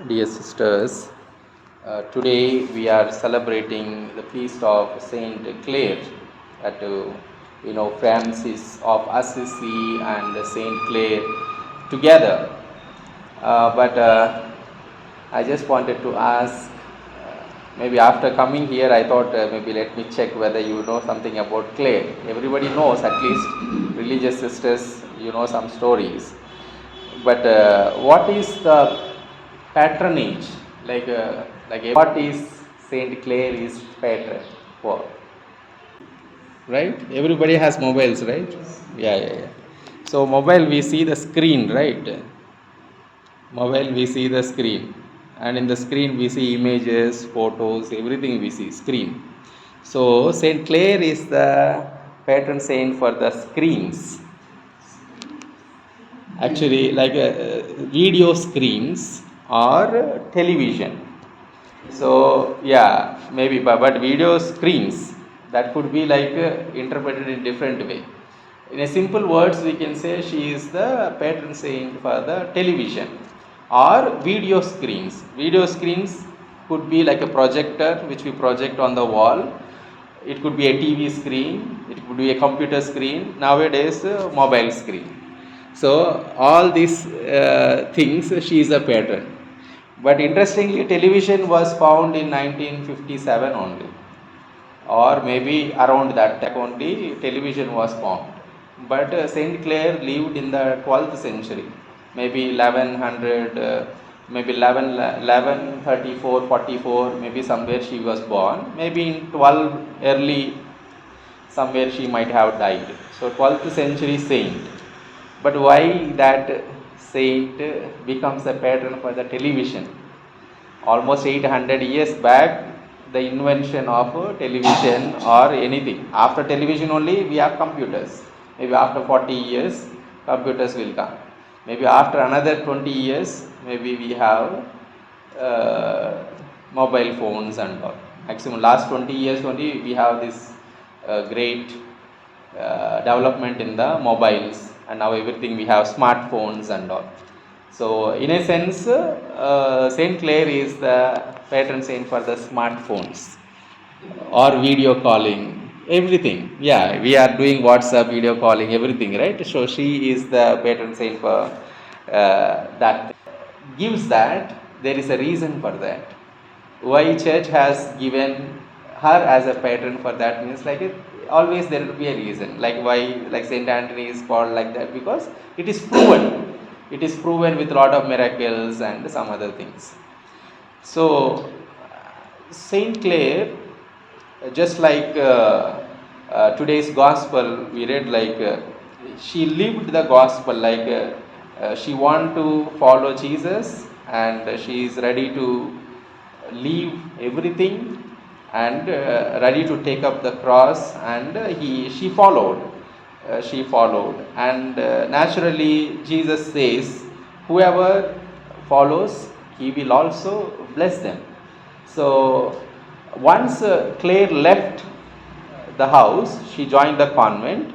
Dear sisters, today we are celebrating the feast of Saint Clare at Francis of Assisi and Saint Clare together. But I just wanted to ask, maybe after coming here, I thought maybe let me check whether you know something about Clare. Everybody knows, at least religious sisters, you know some stories. But what is the patronage? Like what is Saint Clare is patron for? Right? Everybody has mobiles, right? Yeah. So mobile we see the screen, right? Mobile we see the screen, and in the screen we see images, photos, everything we see screen. So Saint Clare is the patron saint for the screens. Actually, video screens or television. So yeah, maybe, but video screens that could be interpreted in different way. In a simple words, we can say she is the patron saint for the television or video screens. Video screens could be like a projector which we project on the wall. It could be a TV screen. It could be a computer screen. Nowadays, mobile screen. So all these things, she is a patron. But interestingly, television was found in 1957 only, or maybe around that time only television was formed. But Saint Clare lived in the 12th century, maybe 1100, maybe 1134, 44, maybe somewhere she was born. Maybe in 12 early, somewhere she might have died. So 12th century saint. But why that saint becomes a patron for the television? Almost 800 years back, the invention of television or anything. After television only we have computers. Maybe after 40 years, computers will come. Maybe after another 20 years, maybe we have mobile phones and all. Maximum last 20 years only we have this great development in the mobiles, and now everything we have smartphones and all. So in a sense, Saint Clare is the patron saint for the smartphones or video calling, everything. Yeah, we are doing WhatsApp, video calling, everything, right? So she is the patron saint for that. Gives that there is a reason for that. Why church has given her as a patron for that means always there will be a reason. Like why Saint Anthony is called like that, because it is proven. It is proven with a lot of miracles and some other things. So Saint Clare, just like today's gospel, we read she lived the gospel, she want to follow Jesus, and she is ready to leave everything and ready to take up the cross, and she followed. And naturally Jesus says, whoever follows, he will also bless them. So once Clare left the house, she joined the convent.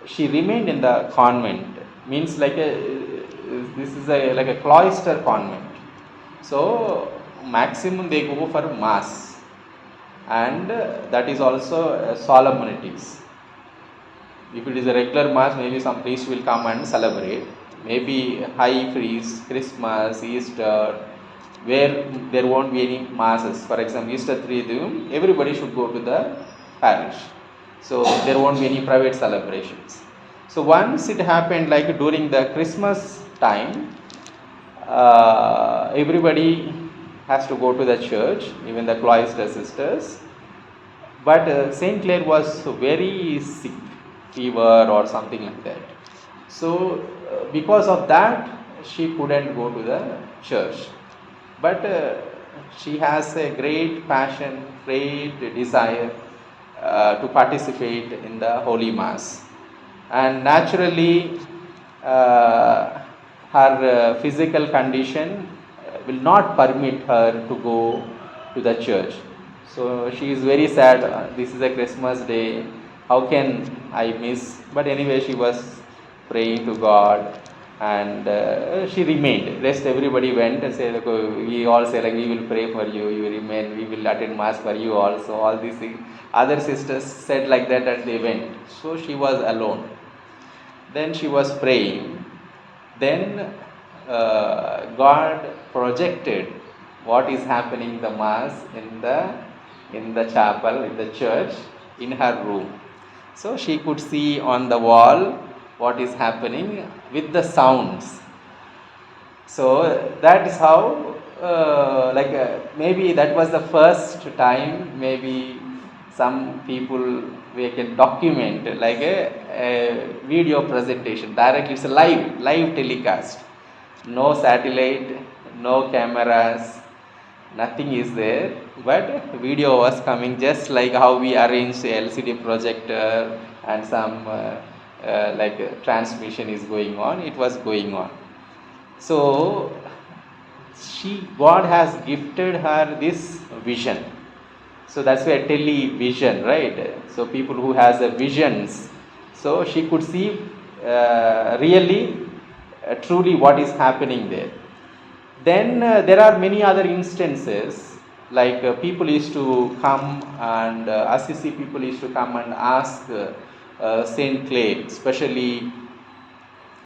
She remained in the convent, means this is like a cloister convent. So maximum they go for mass, and that is also solemnities. If it is a regular mass, maybe some priest will come and celebrate. Maybe high feast, Christmas, Easter, where there won't be any masses. For example, Easter Triduum, everybody should go to the parish. So there won't be any private celebrations. So once it happened, like during the Christmas time, everybody has to go to the church, even the cloister sisters. But Saint Clare was very sick, fever or something like that. So because of that, she couldn't go to the church. But she has a great passion, great desire to participate in the Holy Mass. And naturally, her physical condition will not permit her to go to the church. So she is very sad. This is a Christmas day. How can I miss? But anyway, she was praying to God, and she remained. Rest everybody went and said, like, we all say like we will pray for you, you remain, we will attend mass for you also. All these things. Other sisters said like that and they went. So she was alone. Then she was praying. Then God projected what is happening the mass in the chapel, in the church, in her room. So she could see on the wall what is happening with the sounds. So that is how, maybe that was the first time, maybe some people we can document like a video presentation directly. It's a live telecast, no satellite, no cameras, nothing is there, but video was coming just like how we arrange the LCD projector and some transmission is going on. It was going on. So God has gifted her this vision. So that's why television, right? So people who has a visions, so she could see really, truly what is happening there. Then there are many other instances, like people used to come and Assisi people used to come and ask Saint Clare, especially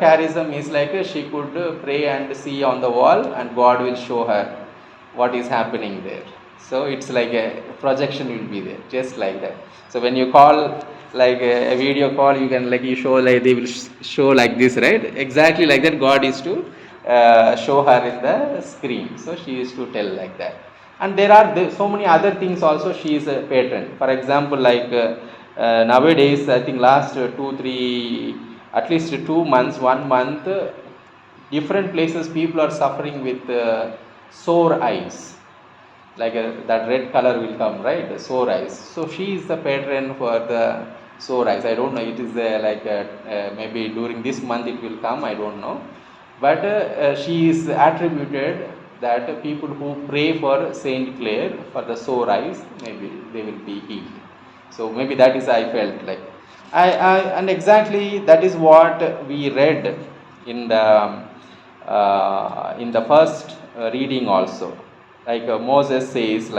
charism is like she could pray and see on the wall and God will show her what is happening there. So it's like a projection will be there, just like that. So when you call like a video call, you can you show like they will show like this, right? Exactly like that God is to show her in the screen. So she used to tell like that. And there are so many other things also. She is a patron. For example, nowadays I think last 2-3 at least 2 months, 1 month, different places people are suffering with sore eyes, that red color will come, right? The sore eyes. So she is the patron for the sore eyes. I don't know, it is maybe during this month it will come, I don't know, but she is attributed that people who pray for Saint Clare for the sore eyes, maybe they will be healed. So maybe that is I felt like. And exactly that is what we read in the first reading also. Moses says,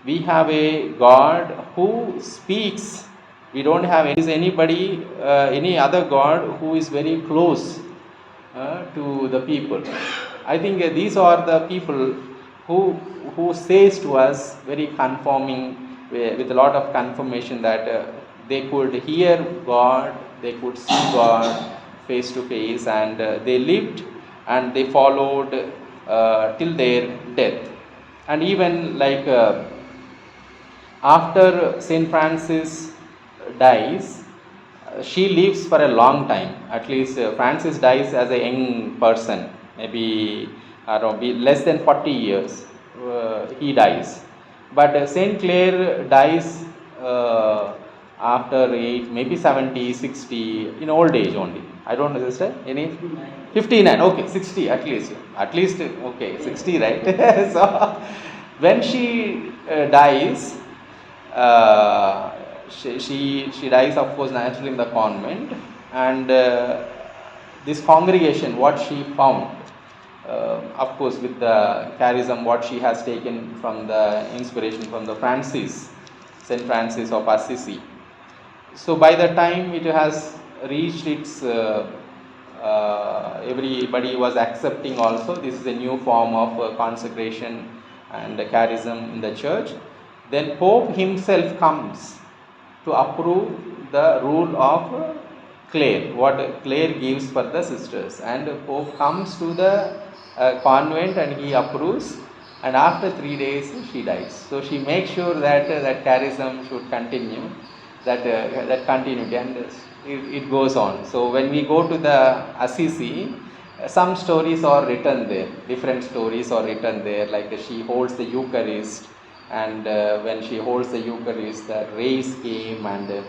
we have a God who speaks. We don't have any other God who is very close to the people. I think these are the people who says to us very confirming, with a lot of confirmation that they could hear God, they could see God face to face, and they lived and they followed till their death. And even after Saint Francis dies, she lives for a long time. At least Francis dies as a young person, maybe around less than 40 years he dies. But Saint Clare dies after maybe 70, 60, in old age only. I don't know, sister, any? 59, okay, 60 at least, okay, 60, right? So when she dies, she dies, of course, naturally in the convent, and this congregation, what she found, of course, with the charism, what she has taken from the inspiration from the Saint Francis of Assisi. So by the time it has reached its, everybody was accepting also, this is a new form of consecration and charism in the church. Then Pope himself comes to approve the rule of Clare, what Clare gives for the sisters, and Pope comes to the convent and he approves, and after 3 days she dies. So she makes sure that that charism should continue, that continuity, and it goes on. So when we go to the Assisi, some stories are written there, different stories are written there, like she holds the Eucharist, and when she holds the Eucharist, the race came, and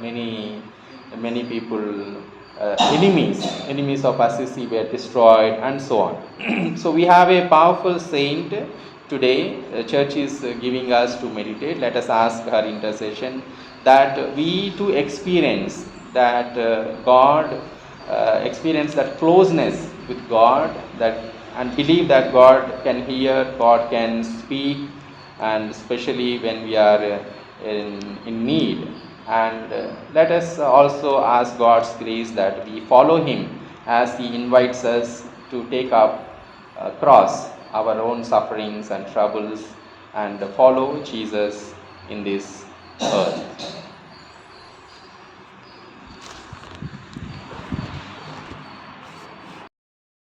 many people, enemies of Assisi were destroyed, and so on. So we have a powerful saint today. The church is giving us to meditate. Let us ask her intercession that we too experience that God experience that closeness with God, that and believe that God can hear, God can speak, and especially when we are in need. And let us also ask God's grace that we follow Him as He invites us to take up cross our own sufferings and troubles and follow Jesus in this earth.